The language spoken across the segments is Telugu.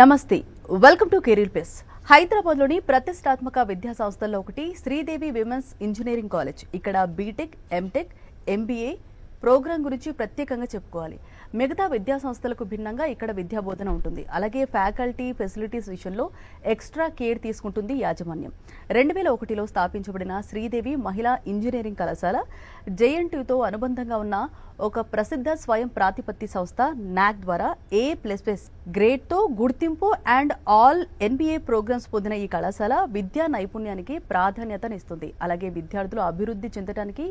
నమస్తే వెల్కమ్ టు కెరీర్ ప్లస్ హైదరాబాద్లోని ప్రతిష్టాత్మక విద్యా సంస్థల్లో ఒకటి శ్రీదేవి విమెన్స్ ఇంజనీరింగ్ కాలేజ్. ఇక్కడ బీటెక్, ఎంటెక్, ఎంబీఏ ప్రోగ్రాం గురించి ప్రత్యేకంగా చెప్పుకోవాలి. మిగతా విద్యా సంస్థలకు భిన్నంగా ఇక్కడ విద్యా బోధన ఉంటుంది. అలాగే ఫ్యాకల్టీ, ఫెసిలిటీస్ విషయంలో ఎక్స్ట్రా కేర్ తీసుకుంటుంది యాజమాన్యం. 2001లో స్థాపించబడిన శ్రీదేవి మహిళా ఇంజనీరింగ్ కళాశాల జేఎన్టీయూతో అనుబంధంగా ఉన్న ఒక ప్రసిద్ధ స్వయం ప్రాతిపత్తి సంస్థ నాక్ ద్వారా A++ గ్రేడ్తో గుర్తింపు అండ్ ఆల్ NBA ప్రోగ్రామ్స్ పొందిన ఈ కళాశాల విద్యా నైపుణ్యానికి ప్రాధాన్యతనిస్తుంది. అలాగే విద్యార్థులు అభివృద్ధి చెందడానికి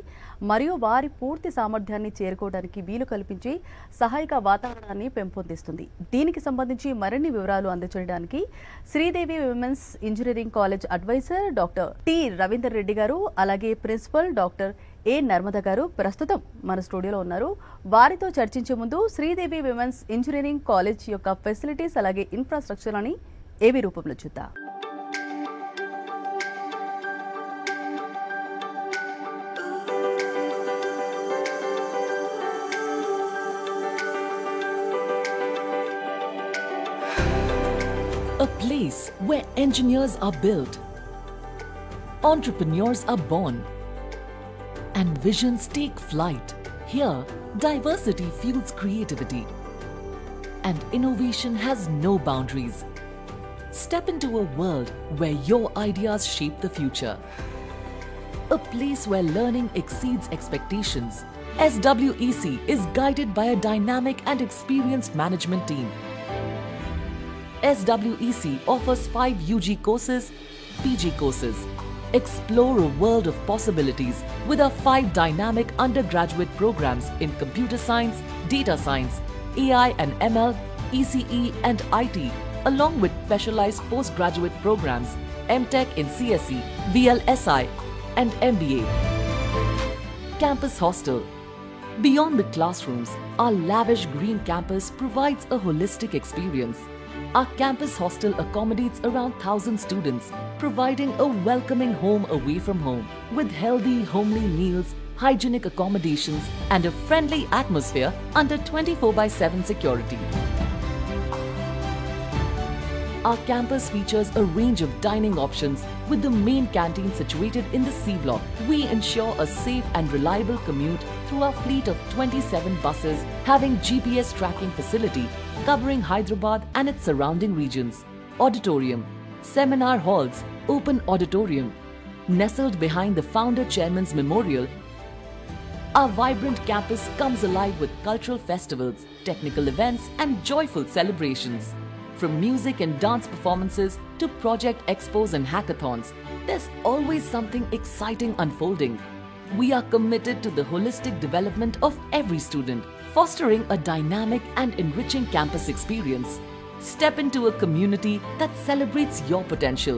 మరియు వారి పూర్తి సామర్థ్యాన్ని చేరుకోవడానికి వీలు కల్పించి సహాయక వాతావరణాన్ని పెంపొందిస్తుంది. దీనికి సంబంధించి మరిన్ని వివరాలు అందజేయడానికి Sridevi women's engineering college advisor doctor T Ravinder Reddy గారు, అలాగే ప్రిన్సిపల్ డాక్టర్ ఏ నర్మద గారు ప్రస్తుతం మన స్టూడియోలో ఉన్నారు. వారితో చర్చించే ముందు శ్రీదేవి విమెన్స్ ఇంజనీరింగ్ కాలేజ్ యొక్క ఫెసిలిటీస్ అలాగే ఇన్ఫ్రాస్ట్రక్చర్ అని ఏవి రూపంలో చూద్దాం. A place where engineers are built, entrepreneurs are born, and visions take flight. Here, diversity fuels creativity, and innovation has no boundaries. Step into a world where your ideas shape the future. A place where learning exceeds expectations. SWEC is guided by a dynamic and experienced management team. SWEC offers 5 UG courses, PG courses. Explore a world of possibilities with our 5 dynamic undergraduate programs in computer science, data science, AI and ML, ECE and IT, along with specialized postgraduate programs, MTech in CSE, VLSI and MBA. Campus Hostel. Beyond the classrooms, our lavish green campus provides a holistic experience. Our campus hostel accommodates around 1,000 students, providing a welcoming home away from home, with healthy, homely meals, hygienic accommodations, and a friendly atmosphere under 24/7 security. Our campus features a range of dining options, with the main canteen situated in the C block. We ensure a safe and reliable commute through our fleet of 27 buses having GPS tracking facility covering Hyderabad and its surrounding regions. Auditorium, seminar halls, open auditorium. Nestled behind the founder chairman's memorial, our vibrant campus comes alive with cultural festivals, technical events and joyful celebrations. From music and dance performances to project expos and hackathons, there's always something exciting unfolding. We are committed to the holistic development of every student, fostering a dynamic and enriching campus experience. Step into a community that celebrates your potential,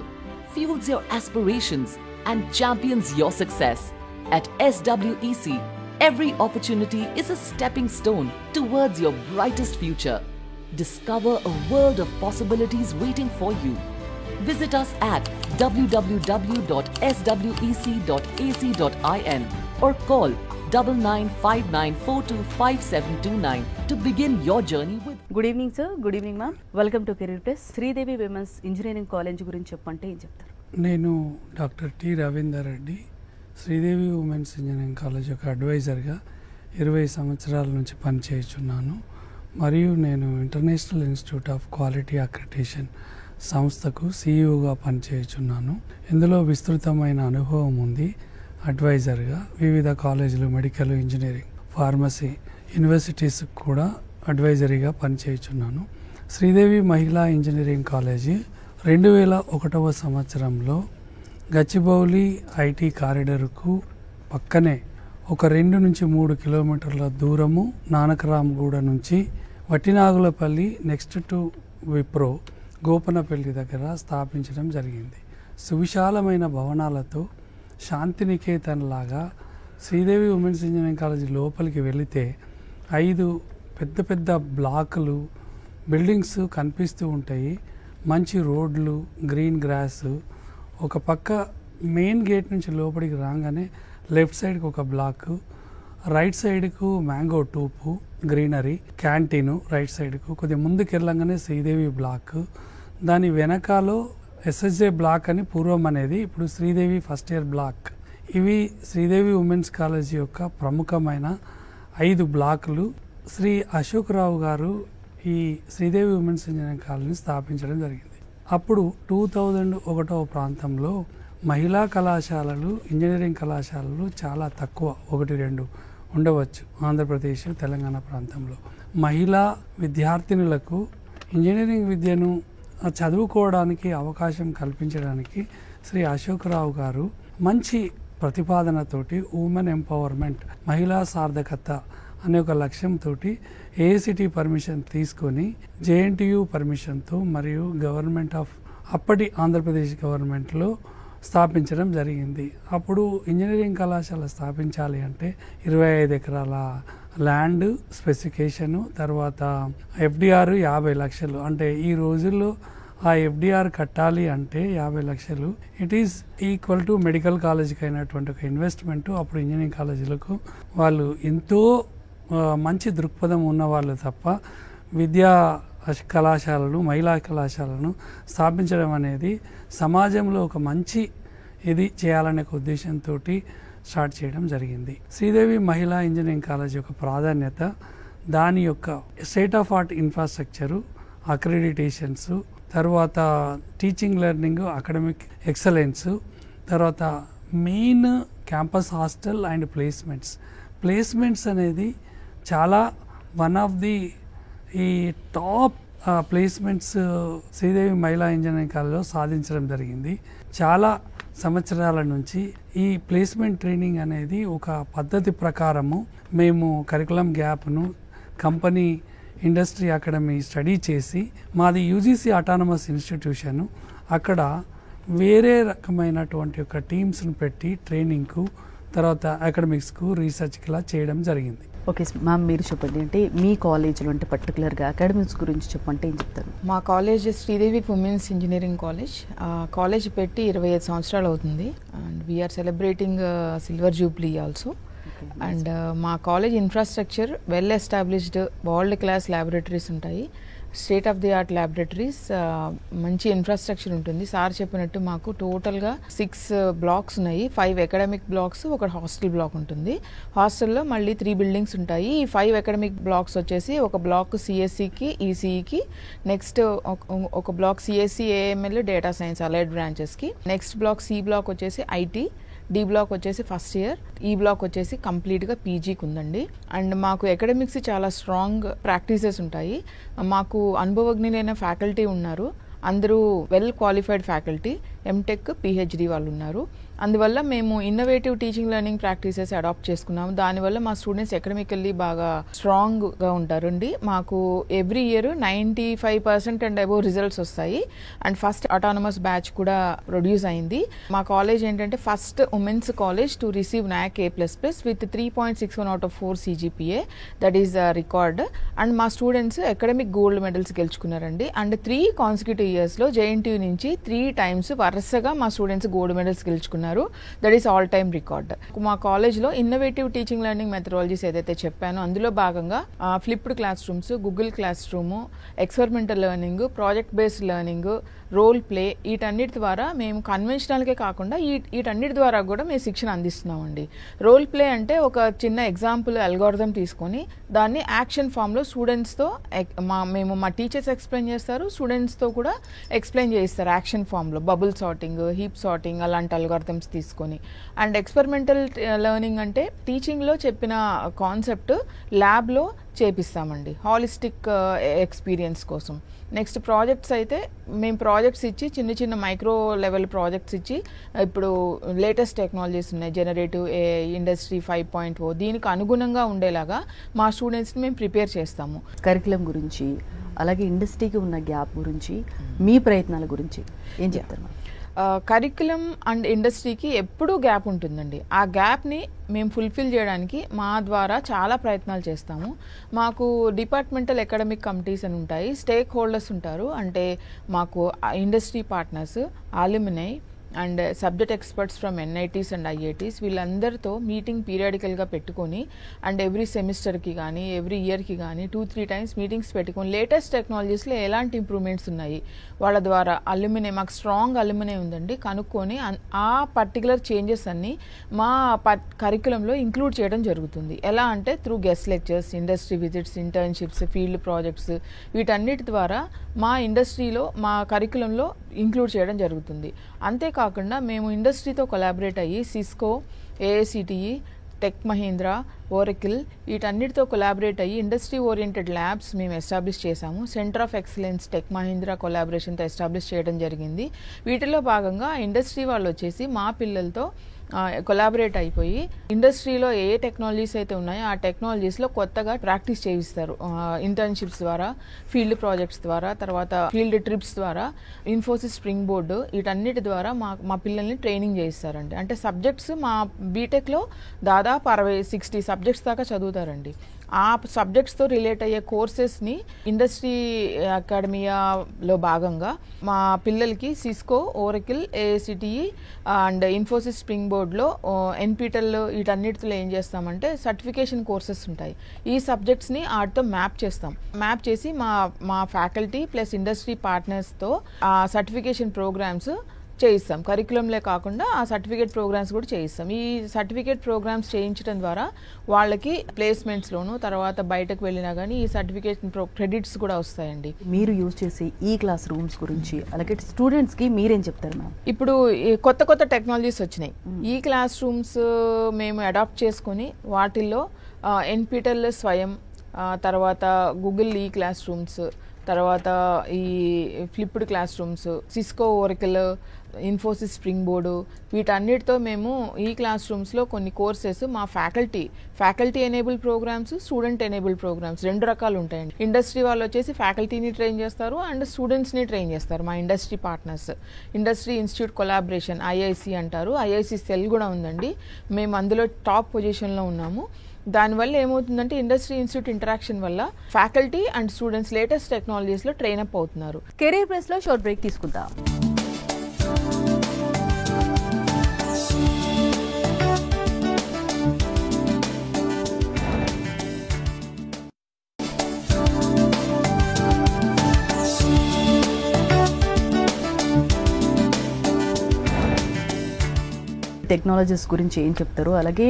fuels your aspirations, and champions your success. At SWEC, every opportunity is a stepping stone towards your brightest future. Discover a world of possibilities waiting for you. Visit us at www.swec.ac.in or call 9959425729 to begin your journey with. Good evening sir. Good evening ma'am. Welcome to career plus. Sridevi women's engineering college గురించి చెప్పంటే ఏం చెప్తారు? నేను doctor T Ravinder Reddy, Sridevi women's engineering college యొక్క అడ్వైజర్గా 20 సంవత్సరాల నుంచి పనిచేయుచున్నాను. మరియు నేను international institute of quality accreditation సంస్థకు సిఇఓగా పనిచేయుచున్నాను. ఇందులో విస్తృతమైన అనుభవం ఉంది. అడ్వైజర్గా వివిధ కాలేజీలు, మెడికల్, ఇంజనీరింగ్, ఫార్మసీ, యూనివర్సిటీస్ కూడా అడ్వైజరీగా పనిచేయుచున్నాను. శ్రీదేవి మహిళా ఇంజనీరింగ్ కాలేజీ 2001వ సంవత్సరంలో గచ్చిబౌలి ఐటీ కారిడార్కు పక్కనే ఒక 2 నుంచి 3 కిలోమీటర్ల దూరము నానకరామగూడ నుంచి వట్టినాగులపల్లి నెక్స్ట్ టు విప్రో గోపనపల్లి దగ్గర స్థాపించడం జరిగింది. సువిశాలమైన భవనాలతో శాంతినికేతన్ లాగా శ్రీదేవి ఉమెన్స్ ఇంజనీరింగ్ కాలేజీ లోపలికి వెళితే 5 పెద్ద పెద్ద బ్లాకులు, బిల్డింగ్స్ కనిపిస్తూ ఉంటాయి. మంచి రోడ్లు, గ్రీన్ గ్రాస్. ఒక పక్క మెయిన్ గేట్ నుంచి లోపలికి రాగానే లెఫ్ట్ సైడ్కి ఒక బ్లాక్, రైట్ సైడ్కు మ్యాంగో టూపు గ్రీనరీ, క్యాంటీను రైట్ సైడ్కు, కొద్దిగా ముందుకు వెళ్ళంగానే శ్రీదేవి బ్లాక్, దాని వెనకాలో ఎస్ఎస్జే బ్లాక్ అని పూర్వం అనేది, ఇప్పుడు శ్రీదేవి ఫస్ట్ ఇయర్ బ్లాక్. ఇవి శ్రీదేవి ఉమెన్స్ కాలేజీ యొక్క ప్రముఖమైన 5 బ్లాకులు. శ్రీ అశోక్ రావు గారు ఈ శ్రీదేవి ఉమెన్స్ ఇంజనీరింగ్ కాలేజీని స్థాపించడం జరిగింది. అప్పుడు 2001 ప్రాంతంలో మహిళా కళాశాలలు, ఇంజనీరింగ్ కళాశాలలు చాలా తక్కువ, 1-2 ఉండవచ్చు ఆంధ్రప్రదేశ్ తెలంగాణ ప్రాంతంలో. మహిళా విద్యార్థినులకు ఇంజనీరింగ్ విద్యను చదువుకోవడానికి అవకాశం కల్పించడానికి శ్రీ అశోక్ రావు గారు మంచి ప్రతిపాదనతోటి ఉమెన్ ఎంపవర్మెంట్, మహిళా సార్థకత అనే ఒక లక్ష్యంతో ఏఐసిటి పర్మిషన్ తీసుకొని జేఎన్టీయు పర్మిషన్తో మరియు గవర్నమెంట్ ఆఫ్ అప్పటి ఆంధ్రప్రదేశ్ గవర్నమెంట్లో స్థాపించడం జరిగింది. అప్పుడు ఇంజనీరింగ్ కళాశాల స్థాపించాలి అంటే 25 ఎకరాల ల్యాండ్ స్పెసిఫికేషను, తర్వాత ఎఫ్డిఆర్ 50 లక్షలు. అంటే ఈ రోజుల్లో ఆ ఎఫ్డిఆర్ కట్టాలి అంటే 50 లక్షలు it is equal to medical కాలేజీకి అయినటువంటి ఒక ఇన్వెస్ట్మెంట్. అప్పుడు ఇంజనీరింగ్ కాలేజీలకు వాళ్ళు ఎంతో మంచి దృక్పథం ఉన్న వాళ్ళు తప్ప విద్యా కళాశాలను, మహిళా కళాశాలను స్థాపించడం అనేది సమాజంలో ఒక మంచి ఇది చేయాలనే ఉద్దేశంతో స్టార్ట్ చేయడం జరిగింది. శ్రీదేవి మహిళా ఇంజనీరింగ్ కాలేజ్ యొక్క ప్రాధాన్యత దాని యొక్క స్టేట్ ఆఫ్ ఆర్ట్ ఇన్ఫ్రాస్ట్రక్చరు, అక్రెడిటేషన్స్, తర్వాత టీచింగ్ లెర్నింగ్, అకాడమిక్ ఎక్సలెన్స్, తర్వాత main campus hostel and placements అనేది చాలా వన్ ఆఫ్ ది ఈ టాప్ ప్లేస్మెంట్స్ శ్రీదేవి మహిళా ఇంజనీరింగ్ కాలేజ్లో సాధించడం జరిగింది. చాలా సంవత్సరాల నుంచి ఈ ప్లేస్మెంట్ ట్రైనింగ్ అనేది ఒక పద్ధతి ప్రకారము మేము కరికులం గ్యాప్ను కంపెనీ ఇండస్ట్రీ అకాడమీ స్టడీ చేసి, మాది యూజీసీ అటానమస్ ఇన్స్టిట్యూషను, అక్కడ వేరే రకమైనటువంటి ఒక టీమ్స్ను పెట్టి ట్రైనింగ్కు, తర్వాత అకాడమిక్స్కు, రీసెర్చ్కి ఇలా చేయడం జరిగింది. ఓకే మ్యామ్, మీరు చెప్పండి, అంటే మీ కాలేజ్లో అంటే పర్టికులర్గా అకాడమిక్స్ గురించి చెప్పంటే ఏం చెప్తారు? మా college Sridevi women's engineering college. College పెట్టి 25 సంవత్సరాలు అవుతుంది. And we're celebrating silver jubilee also. And మా college infrastructure well established, world class laboratories ఉంటాయి, state of the art laboratories, మంచి ఇన్ఫ్రాస్ట్రక్చర్ ఉంటుంది. సార్ చెప్పినట్టు మాకు టోటల్గా 6 బ్లాక్స్ ఉన్నాయి. 5 అకాడమిక్ బ్లాక్స్, ఒక హాస్టల్ బ్లాక్ ఉంటుంది. హాస్టల్లో మళ్ళీ 3 బిల్డింగ్స్ ఉంటాయి. ఈ 5 అకాడమిక్ బ్లాక్స్ వచ్చేసి ఒక బ్లాక్ సిఎస్సికి, ఈసీఈకి, నెక్స్ట్ ఒక block CSC, AML, data science allied బ్రాంచెస్కి, నెక్స్ట్ బ్లాక్ సి బ్లాక్ వచ్చేసి ఐటీ, డి బ్లాక్ వచ్చేసి ఫస్ట్ ఇయర్, ఈ బ్లాక్ వచ్చేసి కంప్లీట్గా పీజీకి ఉందండి. అండ్ మాకు అకాడమిక్స్ చాలా స్ట్రాంగ్ ప్రాక్టీసెస్ ఉంటాయి. మాకు అనుభవజ్ఞులైన ఫ్యాకల్టీ ఉన్నారు, అందరూ well qualified faculty, MTech, PhD వాళ్ళు ఉన్నారు. అందువల్ల మేము innovative teaching learning practices adopt చేసుకున్నాము. దానివల్ల మా స్టూడెంట్స్ ఎకడమికల్లీ బాగా స్ట్రాంగ్గా ఉంటారండి. మాకు every year 95% and above results వస్తాయి. అండ్ ఫస్ట్ అటానమస్ బ్యాచ్ కూడా ప్రొడ్యూస్ అయింది. మా కాలేజ్ ఏంటంటే first women's college to receive NAAC A++ with 3.61 out of 4 CGPA, that is record. And మా స్టూడెంట్స్ అకాడమిక్ గోల్డ్ మెడల్స్ గెలుచుకున్నారండి. అండ్ 3 కాన్సిక్యూటివ్ ఇయర్స్లో జేఎన్టీయూ నుంచి 3 times వరుసగా మా స్టూడెంట్స్ గోల్డ్ మెడల్స్ గెలుచుకున్నారు. That is all time record. మా కాలేజ్లో ఇన్నోవేటివ్ టీచింగ్ లెర్నింగ్ మెథడాలజీస్ ఏదైతే చెప్పానో అందులో భాగంగా flipped class rooms, Google classroom, experimental learning, project based learning, role play, వీటన్నిటి ద్వారా మేము కన్వెన్షనల్కే కాకుండా వీటన్నిటి ద్వారా కూడా మేము శిక్షణ అందిస్తున్నామండి. రోల్ ప్లే అంటే ఒక చిన్న ఎగ్జాంపుల్ అల్గోరిథం తీసుకొని దాన్ని యాక్షన్ ఫామ్లో స్టూడెంట్స్తో మేము మా టీచర్స్ ఎక్స్ప్లెయిన్ చేస్తారు, స్టూడెంట్స్తో కూడా ఎక్స్ప్లెయిన్ చేయిస్తారు యాక్షన్ ఫామ్లో. బబుల్ సార్టింగ్, హీప్ సార్టింగ్ అలాంటి అల్గోరిథమ్స్ తీసుకొని. అండ్ ఎక్స్పెరిమెంటల్ లెర్నింగ్ అంటే టీచింగ్లో చెప్పిన కాన్సెప్ట్ ల్యాబ్లో చేపిస్తామండి, హాలిస్టిక్ ఎక్స్పీరియన్స్ కోసం. నెక్స్ట్ ప్రాజెక్ట్స్ అయితే మేము ప్రాజెక్ట్స్ ఇచ్చి చిన్న చిన్న మైక్రో లెవెల్ ప్రాజెక్ట్స్ ఇచ్చి, ఇప్పుడు లేటెస్ట్ టెక్నాలజీస్ ఉన్నాయి, జనరేటివ్ AI, ఇండస్ట్రీ 5.0, దీనికి అనుగుణంగా ఉండేలాగా మా స్టూడెంట్స్ని మేము ప్రిపేర్ చేస్తాము. కరికులం గురించి, అలాగే ఇండస్ట్రీకి ఉన్న గ్యాప్ గురించి, మీ ప్రయత్నాల గురించి ఏం చెప్తారు? కరికులం అండ్ ఇండస్ట్రీకి ఎప్పుడూ గ్యాప్ ఉంటుందండి. ఆ గ్యాప్ని మేము ఫుల్ఫిల్ చేయడానికి మా ద్వారా చాలా ప్రయత్నాలు చేస్తాము. మాకు డిపార్ట్మెంటల్ అకాడమిక్ కమిటీస్ అని ఉంటాయి, స్టేక్ హోల్డర్స్ ఉంటారు. అంటే మాకు industry partners, alumni, and subject experts from NITs and IITs వీళ్ళందరితో మీటింగ్ పీరియాడికల్గా పెట్టుకొని అండ్ ఎవ్రీ సెమిస్టర్కి కానీ ఎవ్రీ ఇయర్కి కానీ 2-3 టైమ్స్ మీటింగ్స్ పెట్టుకొని లేటెస్ట్ టెక్నాలజీస్లో ఎలాంటి ఇంప్రూవ్మెంట్స్ ఉన్నాయి వాళ్ళ ద్వారా అల్యూమినియం మాకు స్ట్రాంగ్ అల్యూమినియం ఉందండి కనుక్కొని ఆ పర్టికులర్ చేంజెస్ అన్నీ మా కరికులంలో ఇంక్లూడ్ చేయడం జరుగుతుంది. ఎలా అంటే through guest lectures, industry visits, internships, field projects వీటన్నిటి ద్వారా మా ఇండస్ట్రీలో మా కరికులంలో ఇంక్లూడ్ చేయడం జరుగుతుంది. అంతేకాకుండా మేము ఇండస్ట్రీతో కొలాబరేట్ అయ్యి Cisco, AICTE, tech Mahindra, Oracle వీటన్నిటితో కొలాబరేట్ అయ్యి ఇండస్ట్రీ ఓరియంటెడ్ ల్యాబ్స్ మేము ఎస్టాబ్లిష్ చేశాము. Centre of excellence tech Mahindra కొలాబరేషన్తో ఎస్టాబ్లిష్ చేయడం జరిగింది. వీటిలో భాగంగా ఇండస్ట్రీ వాళ్ళు వచ్చేసి మా పిల్లలతో కొలాబరేట్ అయిపోయి ఇండస్ట్రీలో ఏ టెక్నాలజీస్ అయితే ఉన్నాయో ఆ టెక్నాలజీస్లో కొత్తగా ప్రాక్టీస్ చేయిస్తారు. ఇంటర్న్షిప్స్ ద్వారా, ఫీల్డ్ ప్రాజెక్ట్స్ ద్వారా, తర్వాత ఫీల్డ్ ట్రిప్స్ ద్వారా, ఇన్ఫోసిస్ స్ప్రింగ్ బోర్డు వీటన్నిటి ద్వారా మా పిల్లల్ని ట్రైనింగ్ చేయిస్తారండి. అంటే సబ్జెక్ట్స్ మా బీటెక్లో దాదాపు 60 సబ్జెక్ట్స్ దాకా చదువుతారండి. ఆ సబ్జెక్ట్స్తో రిలేట్ అయ్యే కోర్సెస్ని ఇండస్ట్రీ అకాడమియాలో భాగంగా మా పిల్లలకి Cisco, Oracle, AICTE and Infosys spring బోర్డ్లో NPTEL వీటన్నిటిలో ఏం చేస్తామంటే సర్టిఫికేషన్ కోర్సెస్ ఉంటాయి. ఈ సబ్జెక్ట్స్ని వాటితో మ్యాప్ చేస్తాం. మ్యాప్ చేసి మా ఫ్యాకల్టీ ప్లస్ ఇండస్ట్రీ పార్ట్నర్స్తో ఆ సర్టిఫికేషన్ ప్రోగ్రామ్స్ చేయిస్తాం. కరికులంలే కాకుండా ఆ సర్టిఫికేట్ ప్రోగ్రామ్స్ కూడా చేయిస్తాం. ఈ సర్టిఫికేట్ ప్రోగ్రామ్స్ చేయించడం ద్వారా వాళ్ళకి ప్లేస్మెంట్స్లోను తర్వాత బయటకు వెళ్ళినా కానీ ఈ సర్టిఫికేషన్ క్రెడిట్స్ కూడా వస్తాయండి. మీరు యూజ్ చేసే ఈ క్లాస్ రూమ్స్ గురించి అలాగే స్టూడెంట్స్కి మీరేం చెప్తారు మ్యామ్? ఇప్పుడు కొత్త టెక్నాలజీస్ వచ్చినాయి. ఈ క్లాస్ రూమ్స్ మేము అడాప్ట్ చేసుకొని వాటిల్లో NPTEL స్వయం, తర్వాత గూగుల్ ఈ క్లాస్ రూమ్స్, తర్వాత ఈ flipped class rooms, Cisco, Oracle, Infosys spring board వీటన్నిటితో మేము ఈ క్లాస్ రూమ్స్లో కొన్ని కోర్సెస్ మా faculty enable programmes, student enable programmes 2 రకాలు ఉంటాయండి. ఇండస్ట్రీ వాళ్ళు వచ్చేసి ఫ్యాకల్టీని ట్రైన్ చేస్తారు అండ్ స్టూడెంట్స్ని ట్రైన్ చేస్తారు. మా industry partners industry institute collaboration IIC అంటారు. IIC సెల్ కూడా ఉందండి. మేము అందులో టాప్ పొజిషన్లో ఉన్నాము. దానివల్ల ఏమవుతుందంటే ఇండస్ట్రీ ఇన్స్టిట్యూట్ ఇంటరాక్షన్ వల్ల ఫ్యాకల్టీ అండ్ స్టూడెంట్స్ లేటెస్ట్ టెక్నాలజీస్లో ట్రైన్ అప్ అవుతున్నారు. కెరీర్ ప్లస్లో షార్ట్ బ్రేక్ తీసుకుందాం. టెక్నాలజీస్ గురించి ఏం చెప్తారు, అలాగే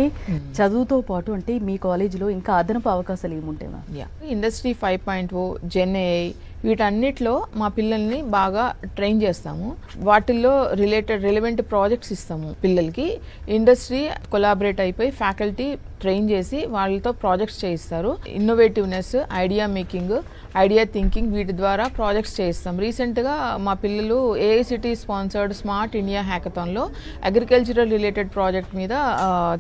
చదువుతో పాటు అంటే మీ కాలేజీలో ఇంకా అదనపు అవకాశాలు ఏముంటాయి? ఇండస్ట్రీ 5.0, Gen AI వీటన్నిటిలో మా పిల్లల్ని బాగా ట్రైన్ చేస్తాము. వాటిల్లో రిలవెంట్ ప్రాజెక్ట్స్ ఇస్తాము పిల్లలకి. ఇండస్ట్రీ కొలాబరేట్ అయిపోయి ఫ్యాకల్టీ ట్రైన్ చేసి వాళ్ళతో ప్రాజెక్ట్స్ చేయిస్తారు. Innovativeness, idea making, idea thinking వీటి ద్వారా ప్రాజెక్ట్స్ చేయిస్తాం. రీసెంట్గా మా పిల్లలు AICTE స్పాన్సర్డ్ స్మార్ట్ ఇండియా హ్యాకథాన్లో అగ్రికల్చరల్ రిలేటెడ్ ప్రాజెక్ట్ మీద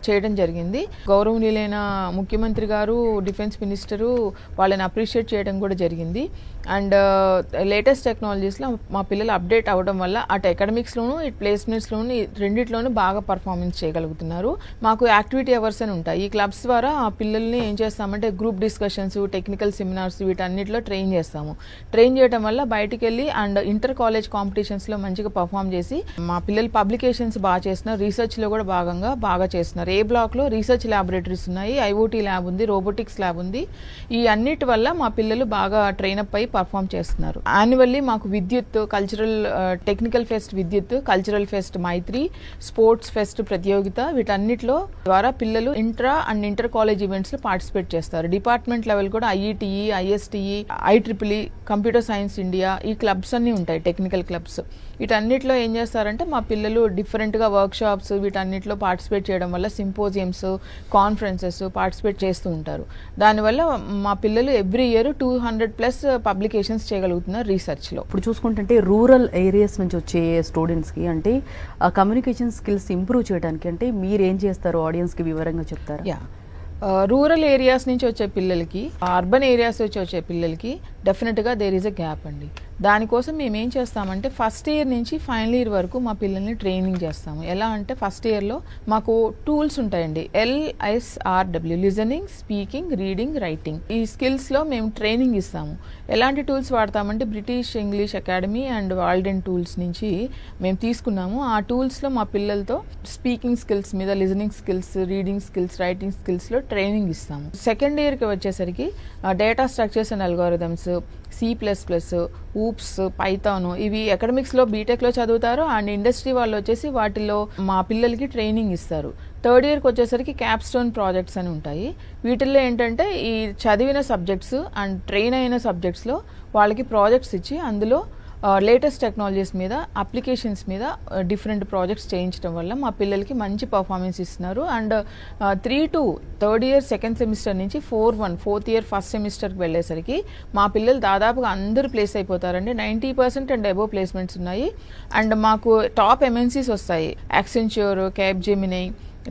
చేయడం జరిగింది. గౌరవనీయులైన ముఖ్యమంత్రి గారు, డిఫెన్స్ మినిస్టరు వాళ్ళని అప్రిషియేట్ చేయడం కూడా జరిగింది. అండ్ లేటెస్ట్ టెక్నాలజీస్లో మా పిల్లలు అప్డేట్ అవ్వడం వల్ల అటు అకాడమిక్స్లోను ఇటు ప్లేస్మెంట్స్లోను రెండిట్లోనూ బాగా పర్ఫార్మెన్స్ చేయగలుగుతున్నారు. మాకు యాక్టివిటీ అవర్స్ అని ఉంటాయి. ఈ క్లబ్స్ ద్వారా ఆ పిల్లల్ని ఏం చేస్తామంటే గ్రూప్ డిస్కషన్స్, టెక్నికల్ సెమినార్స్ వీటన్నిటిలో ట్రైన్ చేస్తాము. ట్రైన్ చేయడం వల్ల బయటికి వెళ్ళి అండ్ ఇంటర్ కాలేజ్ కాంపిటీషన్స్లో మంచిగా పర్ఫామ్ చేసి మా పిల్లలు పబ్లికేషన్స్ బాగా చేస్తున్నారు. రీసెర్చ్లో కూడా బాగా చేస్తున్నారు. ఏ బ్లాక్లో రీసెర్చ్ ల్యాబొరేటరీస్ ఉన్నాయి, IoT ల్యాబ్ ఉంది, రోబోటిక్స్ ల్యాబ్ ఉంది. ఈ అన్నిటి వల్ల మా పిల్లలు బాగా ట్రైనప్ అయి పర్ఫామ్ చేస్తున్నారు. యాన్యువల్లీ మాకు Vidyut, cultural technical fest Vidyut, cultural fest Maitri, sports fest Pratiyogita వీటన్నిటిలో ద్వారా పిల్లలు ఇంట్రా అండ్ ఇంటర్ కాలేజ్ ఈవెంట్స్లో పార్టిసిపేట్ చేస్తారు. డిపార్ట్మెంట్ లెవెల్ కూడా IETE, ISTE, IEEE, computer science India ఈ క్లబ్స్ అన్నీ ఉంటాయి, టెక్నికల్ క్లబ్స్. వీటన్నిటిలో ఏం చేస్తారంటే మా పిల్లలు డిఫరెంట్గా వర్క్షాప్స్ వీటన్నిటిలో పార్టిసిపేట్ చేయడం వల్ల సింపోజియమ్స్, కాన్ఫరెన్సెస్ పార్టిసిపేట్ చేస్తూ ఉంటారు. దానివల్ల మా పిల్లలు ఎవ్రీ ఇయర్ 200+ పబ్లికేషన్స్ చేయగలుగుతున్నారు రీసెర్చ్లో. ఇప్పుడు చూసుకుంటుంటే రూరల్ ఏరియాస్ నుంచి వచ్చే స్టూడెంట్స్కి అంటే కమ్యూనికేషన్ స్కిల్స్ ఇంప్రూవ్ చేయడానికి అంటే మీరు ఏం చేస్తారు ఆడియన్స్కి వివరంగా చెప్తారా? రూరల్ ఏరియాస్ నుంచి వచ్చే పిల్లలకి, అర్బన్ ఏరియాస్ నుంచి వచ్చే పిల్లలకి డెఫినెట్గా దేర్ ఈజ్ ఎ గ్యాప్ అండి. దానికోసం మేము ఏం చేస్తామంటే ఫస్ట్ ఇయర్ నుంచి ఫైనల్ ఇయర్ వరకు మా పిల్లల్ని ట్రైనింగ్ చేస్తాము. ఎలా అంటే ఫస్ట్ ఇయర్లో మాకు టూల్స్ ఉంటాయండి, LSRW, listening, speaking, reading, writing. ఈ స్కిల్స్లో మేము ట్రైనింగ్ ఇస్తాము. ఎలాంటి టూల్స్ వాడతామంటే British English academy and Walden tools నుంచి మేము తీసుకున్నాము. ఆ టూల్స్లో మా పిల్లలతో స్పీకింగ్ స్కిల్స్ మీద, listening skills, reading skills, writing స్కిల్స్లో ట్రైనింగ్ ఇస్తాము. సెకండ్ ఇయర్కి వచ్చేసరికి data structures and algorithms, C++, OOPS, Python ఇవి అకాడమిక్స్లో బీటెక్లో చదువుతారు. అండ్ ఇండస్ట్రీ వాళ్ళు వచ్చేసి వాటిలో మా పిల్లలకి ట్రైనింగ్ ఇస్తారు. థర్డ్ ఇయర్కి వచ్చేసరికి క్యాప్స్టోన్ ప్రాజెక్ట్స్ అని ఉంటాయి. వీటిల్లో ఏంటంటే ఈ చదివిన సబ్జెక్ట్స్ అండ్ ట్రైన్ అయిన సబ్జెక్ట్స్లో వాళ్ళకి ప్రాజెక్ట్స్ ఇచ్చి అందులో లేటెస్ట్ టెక్నాలజీస్ మీద, అప్లికేషన్స్ మీద డిఫరెంట్ ప్రాజెక్ట్స్ చేయించడం వల్ల మా పిల్లలకి మంచి పర్ఫార్మెన్స్ ఇస్తున్నారు. And 3 to third year second semester నుంచి ఫోర్త్ ఇయర్ ఫస్ట్ సెమిస్టర్కి వెళ్ళేసరికి మా పిల్లలు దాదాపుగా అందరూ ప్లేస్ అయిపోతారండి. 90% అండ్ అబోవ్ ప్లేస్మెంట్స్ ఉన్నాయి. అండ్ మాకు టాప్ MNCs వస్తాయి, Accenture, Capgemini,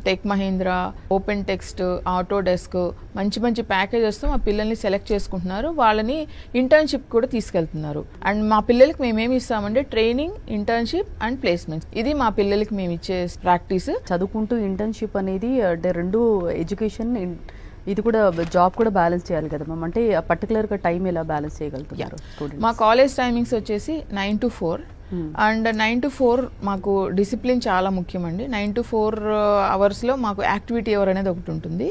tech Mahindra, open text, Autodesk, మంచి మంచి ప్యాకేజెస్తో మా పిల్లల్ని సెలెక్ట్ చేసుకుంటున్నారు. వాళ్ళని ఇంటర్న్షిప్ కూడా తీసుకెళ్తున్నారు. అండ్ మా పిల్లలకి మేమేమి ఇస్తామంటే ట్రైనింగ్, ఇంటర్న్షిప్ అండ్ ప్లేస్మెంట్స్. ఇది మా పిల్లలకి మేము ఇచ్చే ప్రాక్టీస్. చదువుకుంటూ ఇంటర్న్షిప్ అనేది అంటే రెండు ఎడ్యుకేషన్ ఇది కూడా జాబ్ కూడా బ్యాలెన్స్ చేయాలి కదా మ్యామ్. అంటే పర్టికులర్గా టైం ఎలా బ్యాలెన్స్ చేయగలుగుతున్నారు? మా కాలేజ్ టైమింగ్స్ వచ్చేసి 9 to 4 అండ్ 9 to 4 మాకు డిసిప్లిన్ చాలా ముఖ్యమండి. 9 to 4 అవర్స్లో మాకు యాక్టివిటీ అవర్ అనేది ఒకటి ఉంటుంది.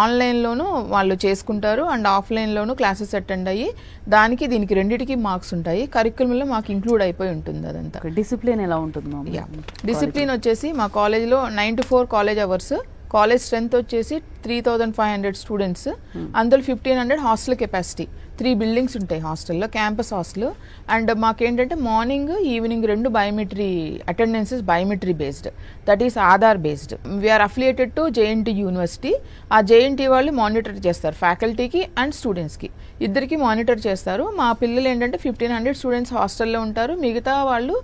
ఆన్లైన్లోనూ వాళ్ళు చేసుకుంటారు అండ్ ఆఫ్లైన్లోనూ క్లాసెస్ అటెండ్ అయ్యి దీనికి రెండింటికి మార్క్స్ ఉంటాయి. కరిక్యులంలో మాకు ఇంక్లూడ్ అయిపోయి ఉంటుంది అదంతా. డిసిప్లిన్ ఎలా ఉంటుంది మ్యామ్? డిసిప్లిన్ వచ్చేసి మా కాలేజ్లో 9 to 4 college hours. College strength వచ్చేసి 3,500 స్టూడెంట్స్, అందులో 1,500 హాస్టల్ కెపాసిటీ. 3 బిల్డింగ్స్ ఉంటాయి హాస్టల్లో, క్యాంపస్ హాస్టల్. అండ్ మాకేంటంటే morning, evening 2 biometry attendances, biometry based, that is Aadhaar based. We're affiliated to JNT university. ఆ JNT వాళ్ళు మానిటర్ చేస్తారు, ఫ్యాకల్టీకి అండ్ స్టూడెంట్స్కి ఇద్దరికి మానిటర్ చేస్తారు. మా పిల్లలు ఏంటంటే 1,500 స్టూడెంట్స్ హాస్టల్లో ఉంటారు. మిగతా వాళ్ళు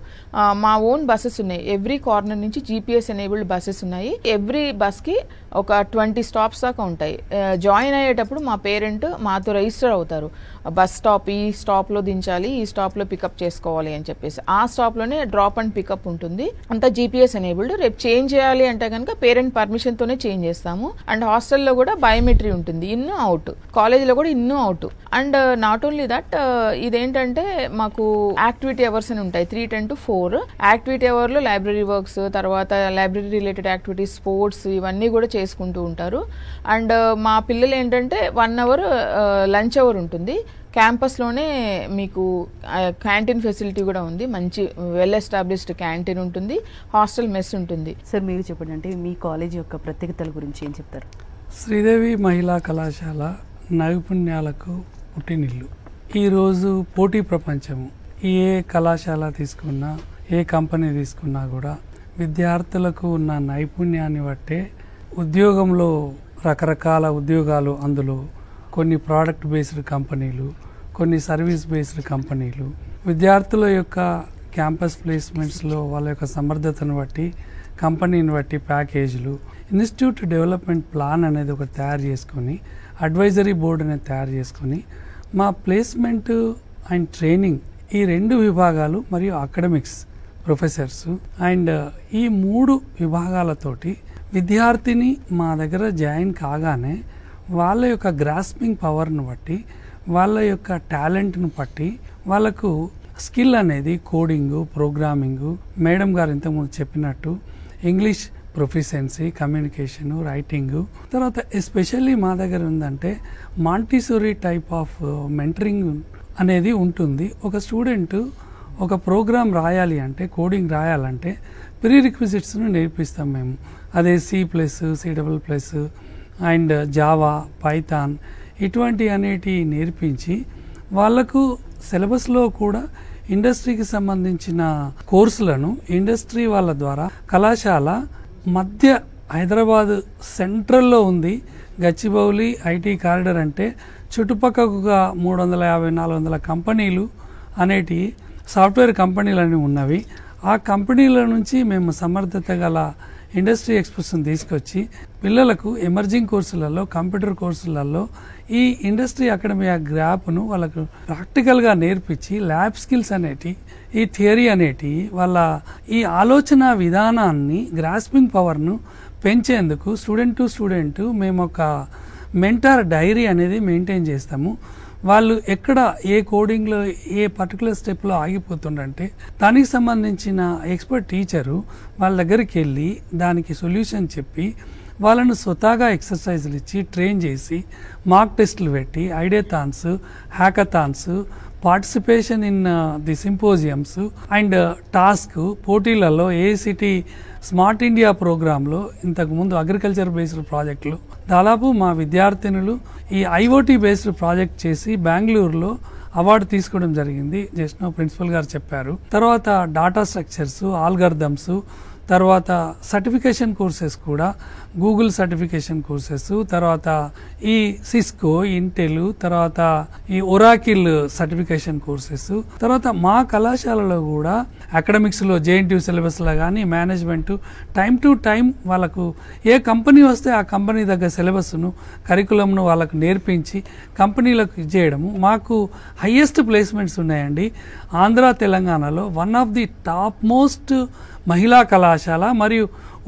మా ఓన్ బస్సెస్ ఉన్నాయి. ఎవ్రీ కార్నర్ నుంచి GPS ఎనేబుల్డ్ బస్సెస్ ఉన్నాయి. ఎవ్రీ బస్కి ఒక 20 స్టాప్స్ దాకా ఉంటాయి. జాయిన్ అయ్యేటప్పుడు మా పేరెంట్ మాతో రిజిస్టర్ అవుతారు. బస్ స్టాప్, ఈ స్టాప్లో దించాలి, ఈ స్టాప్లో పికప్ చేసుకోవాలి అని చెప్పేసి. ఆ స్టాప్లోనే డ్రాప్ అండ్ పికప్ ఉంటుంది. అంతా GPS ఎనేబుల్డ్. రేపు చేంజ్ చేయాలి అంటే కనుక పేరెంట్ పర్మిషన్తోనే చేంజ్ చేస్తాము. అండ్ హాస్టల్లో కూడా బయోమెట్రీ ఉంటుంది, ఇన్ అవుట్. కాలేజీలో కూడా in out. And not only that, ఇదేంటంటే మాకు యాక్టివిటీ అవర్స్ అని ఉంటాయి 3:10 to 4. యాక్టివిటీ అవర్లో లైబ్రరీ వర్క్స్, తర్వాత లైబ్రరీ రిలేటెడ్ యాక్టివిటీస్, స్పోర్ట్స్ ఇవన్నీ కూడా చేసుకుంటూ ఉంటారు. అండ్ మా పిల్లలు ఏంటంటే 1 hour లంచ్ అవర్ ఉంటుంది. క్యాంపస్లోనే మీకు క్యాంటీన్ ఫెసిలిటీ కూడా ఉంది. మంచి వెల్ ఎస్టాబ్లిష్డ్ క్యాంటీన్ ఉంటుంది, హాస్టల్ మెస్ ఉంటుంది. సార్ మీరు చెప్పండి, అంటే మీ కాలేజ్ యొక్క ప్రత్యేకతల గురించి ఏం చెప్తారు? శ్రీదేవి మహిళా కళాశాల నైపుణ్యాలకు పుట్టినిల్లు. ఈరోజు పోటీ ప్రపంచము. ఏ కళాశాల తీసుకున్నా, ఏ కంపెనీ తీసుకున్నా కూడా విద్యార్థులకు ఉన్న నైపుణ్యాన్ని బట్టే ఉద్యోగంలో రకరకాల ఉద్యోగాలు, అందులో కొన్ని ప్రోడక్ట్ బేస్డ్ కంపెనీలు, కొన్ని సర్వీస్ బేస్డ్ కంపెనీలు. విద్యార్థుల యొక్క క్యాంపస్ ప్లేస్మెంట్స్లో వాళ్ళ యొక్క సమర్థతను బట్టి, కంపెనీని బట్టి ప్యాకేజీలు, ఇన్స్టిట్యూట్ డెవలప్మెంట్ ప్లాన్ అనేది ఒకటి తయారు చేసుకొని, అడ్వైజరీ బోర్డు అనేది తయారు చేసుకొని, మా ప్లేస్మెంట్ అండ్ ట్రైనింగ్ ఈ 2 విభాగాలు మరియు అకాడమిక్స్ ప్రొఫెసర్స్ అండ్ ఈ 3 విభాగాలతోటి విద్యార్థిని మా దగ్గర జాయిన్ కాగానే వాళ్ళ యొక్క గ్రాస్పింగ్ పవర్ను బట్టి, వాళ్ళ యొక్క టాలెంట్ను బట్టి వాళ్ళకు స్కిల్ అనేది కోడింగు, ప్రోగ్రామింగు, మేడం గారు ఇంతకుముందు చెప్పినట్టు ఇంగ్లీష్ ప్రొఫిషియన్సీ, కమ్యూనికేషను, రైటింగు, తర్వాత ఎస్పెషల్లీ మా దగ్గర ఉందంటే మాంటిసోరీ టైప్ ఆఫ్ మెంటరింగ్ అనేది ఉంటుంది. ఒక స్టూడెంట్ ఒక ప్రోగ్రామ్ రాయాలి అంటే, కోడింగ్ రాయాలంటే ప్రీ రిక్విజిట్స్ను నేర్పిస్తాం మేము. అదే C++, C++, and Java, Python ఇటువంటి అనేటివి నేర్పించి వాళ్ళకు సిలబస్లో కూడా ఇండస్ట్రీకి సంబంధించిన కోర్సులను ఇండస్ట్రీ వాళ్ళ ద్వారా కళాశాల మధ్య హైదరాబాద్ సెంట్రల్లో ఉంది. గచ్చిబౌలి IT కారిడార్ అంటే చుట్టుపక్కల 350-400 కంపెనీలు అనేటి సాఫ్ట్వేర్ కంపెనీలు అనేవి ఉన్నవి. ఆ కంపెనీల నుంచి మేము సమర్థత గల ఇండస్ట్రీ ఎక్స్పర్ట్స్ని తీసుకొచ్చి పిల్లలకు ఎమర్జింగ్ కోర్సులలో కంప్యూటర్ కోర్సులలో ఈ ఇండస్ట్రీ అకాడమియా గ్రాప్ను వాళ్ళకు ప్రాక్టికల్గా నేర్పించి ల్యాబ్ స్కిల్స్ అనేటి ఈ థియరీ అనేటి వాళ్ళ ఈ ఆలోచన విధానాన్ని గ్రాస్పింగ్ పవర్ను పెంచేందుకు స్టూడెంట్ టు స్టూడెంట్ మేము ఒక మెంటార్ డైరీ అనేది మెయింటైన్ చేస్తాము. వాళ్ళు ఎక్కడ ఏ కోడింగ్లో ఏ పర్టికులర్ స్టెప్లో ఆగిపోతుండంటే దానికి సంబంధించిన ఎక్స్పర్ట్ టీచరు వాళ్ళ దగ్గరికి వెళ్ళి దానికి సొల్యూషన్ చెప్పి వాళ్ళను స్వతహాగా ఎక్సర్సైజులు ఇచ్చి ట్రైన్ చేసి మాక్ టెస్టులు పెట్టి ideathons, hackathons, participation in the symposiums and task పోటీలలో ఏఐసిటి స్మార్ట్ ఇండియా ప్రోగ్రాంలో ఇంతకుముందు అగ్రికల్చర్ బేస్డ్ ప్రాజెక్టులు దాదాపు మా విద్యార్థినులు ఈ ఐఓటీ బేస్డ్ ప్రాజెక్ట్ చేసి బెంగళూరులో అవార్డు తీసుకోవడం జరిగింది. జస్ట్ ప్రిన్సిపల్ గారు చెప్పారు. తర్వాత డాటా స్ట్రక్చర్స్, ఆల్గర్థమ్స్, తర్వాత సర్టిఫికేషన్ కోర్సెస్ కూడా గూగుల్ సర్టిఫికేషన్ కోర్సెస్, తర్వాత ఈ సిస్కో, ఇంటెల్, తర్వాత ఈ ఒరాకిల్ సర్టిఫికేషన్ కోర్సెస్, తర్వాత మా కళాశాలలో కూడా అకాడమిక్స్లో జేఎన్టీయూ సిలబస్లో కానీ మేనేజ్మెంట్ టైం టు టైం వాళ్ళకు ఏ కంపెనీ వస్తే ఆ కంపెనీ దగ్గర సిలబస్ను కరికులంను వాళ్ళకు నేర్పించి కంపెనీలకు ఇచ్చేయడము. మాకు హయ్యెస్ట్ ప్లేస్మెంట్స్ ఉన్నాయండి. ఆంధ్ర తెలంగాణలో one of the top most మహిళా కళాశాల మరియు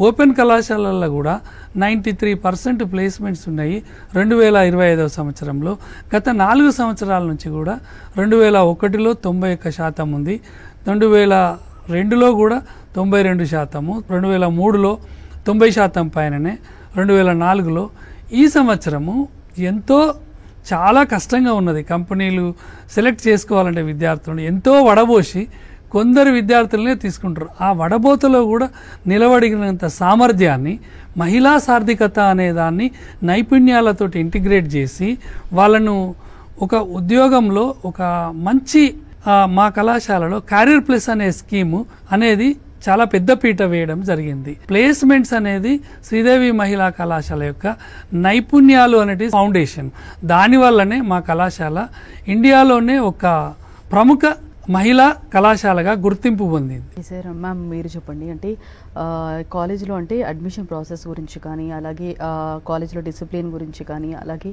ఓపెన్ కళాశాలల్లో కూడా 93% ప్లేస్మెంట్స్ ఉన్నాయి 2025వ సంవత్సరంలో. గత 4 సంవత్సరాల నుంచి కూడా 2001లో 91% ఉంది, 2002లో కూడా 92%, 2003లో 90% పైననే, 2004లో. ఈ సంవత్సరము ఎంతో చాలా కష్టంగా ఉన్నది. కంపెనీలు సెలెక్ట్ చేసుకోవాలంటే విద్యార్థులను ఎంతో వడబోసి కొందరు విద్యార్థులనే తీసుకుంటారు. ఆ వడబోతలో కూడా నిలబడినంత సామర్థ్యాన్ని మహిళా సార్థికత అనే దాన్ని నైపుణ్యాలతో ఇంటిగ్రేట్ చేసి వాళ్ళను ఒక ఉద్యోగంలో ఒక మంచి మా కళాశాలలో క్యారియర్ ప్లస్ అనే స్కీము అనేది చాలా పెద్ద పీట వేయడం జరిగింది. ప్లేస్మెంట్స్ అనేది శ్రీదేవి మహిళా కళాశాల యొక్క నైపుణ్యాలు అనేది ఫౌండేషన్. దానివల్లనే మా కళాశాల ఇండియాలోనే ఒక ప్రముఖ మహిళా కళాశాలగా గుర్తింపు పొందింది. సార్ మ్యామ్ మీరు చెప్పండి, అంటే కాలేజీలో అంటే అడ్మిషన్ ప్రాసెస్ గురించి కానీ, అలాగే కాలేజీలో డిసిప్లిన్ గురించి కానీ, అలాగే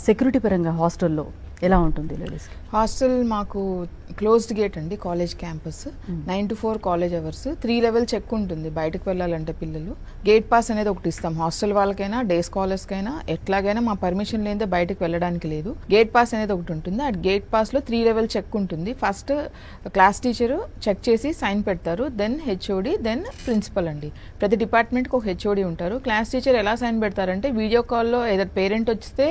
సెక్యూరిటీ పరంగా హాస్టల్లో ఎలా ఉంటుంది లేడీస్కి? హాస్టల్ మాకు క్లోజ్డ్ గేట్ అండి, college campus. 9 to 4 college hours, 3 level check ఉంటుంది. బయటకు వెళ్ళాలంటే పిల్లలు గేట్ పాస్ అనేది ఒకటి ఇస్తాం. హాస్టల్ వాళ్ళకైనా డే స్కాలర్స్కైనా ఎట్లాగైనా మా పర్మిషన్ లేదే బయటకు వెళ్ళడానికి లేదు. గేట్ పాస్ అనేది ఒకటి ఉంటుంది. ఆ గేట్ పాస్లో 3 లెవెల్ చెక్ ఉంటుంది. ఫస్ట్ క్లాస్ టీచరు చెక్ చేసి సైన్ పెడతారు, దెన్ హెచ్ఓడి, దెన్ ప్రిన్సిపల్ అండి. ప్రతి డిపార్ట్మెంట్కి ఒక హెచ్ఓడి ఉంటారు. క్లాస్ టీచర్ ఎలా సైన్ పెడతారంటే వీడియో కాల్లో ఏదైనా పేరెంట్ వస్తే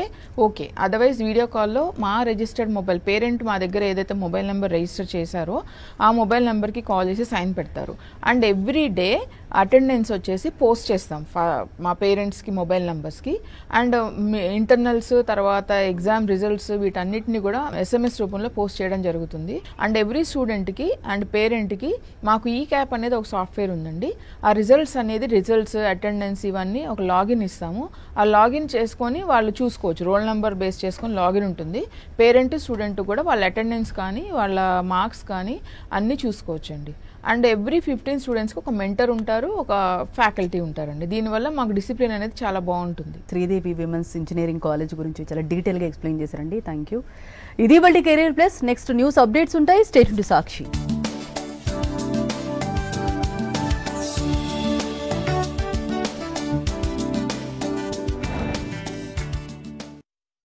ఓకే, అదర్వైజ్ వీడియో కాల్లో మా రిజిస్టర్డ్ మొబైల్ పేరెంట్ మా దగ్గర ఏదైతే మొబైల్ నెంబర్ రిజిస్టర్ చేశారో ఆ మొబైల్ నెంబర్కి కాల్ చేసి సైన్ పెడతారు. అండ్ ఎవ్రీ డే అటెండెన్స్ వచ్చేసి పోస్ట్ చేస్తాం మా పేరెంట్స్కి మొబైల్ నెంబర్స్కి. అండ్ ఇంటర్నల్స్, తర్వాత ఎగ్జామ్ రిజల్ట్స్, వీటన్నిటిని కూడా SMS రూపంలో పోస్ట్ చేయడం జరుగుతుంది. అండ్ ఎవ్రీ స్టూడెంట్కి అండ్ పేరెంట్కి మాకు ఈ క్యాప్ అనేది ఒక సాఫ్ట్వేర్ ఉందండి. ఆ రిజల్ట్స్ అటెండెన్స్ ఇవన్నీ ఒక లాగిన్ ఇస్తాము. ఆ లాగిన్ చేసుకొని వాళ్ళు చూసుకోవచ్చు. రోల్ నెంబర్ బేస్ చేసుకొని లాగిన్ ఉంటుంది. పేరెంట్ స్టూడెంట్ కూడా వాళ్ళ అటెండెన్స్ కానీ వాళ్ళ మార్క్స్ కానీ అన్నీ చూసుకోవచ్చు అండి. అండ్ ఎవ్రీ 15 స్టూడెంట్స్కి ఒక మెంటర్ ఉంటారు, ఒక ఫ్యాకల్టీ ఉంటారండి. దీనివల్ల మాకు డిసిప్లిన్ అనేది చాలా బాగుంటుంది. శ్రీదేవి విమెన్స్ ఇంజనీరింగ్ కాలేజ్ గురించి చాలా డీటెయిల్గా ఎక్స్ప్లెయిన్ చేశారండి. Thank you. ఇది వాళ్ళ career plus. Next news updates ఉంటాయి. Stay tuned to Sakshi.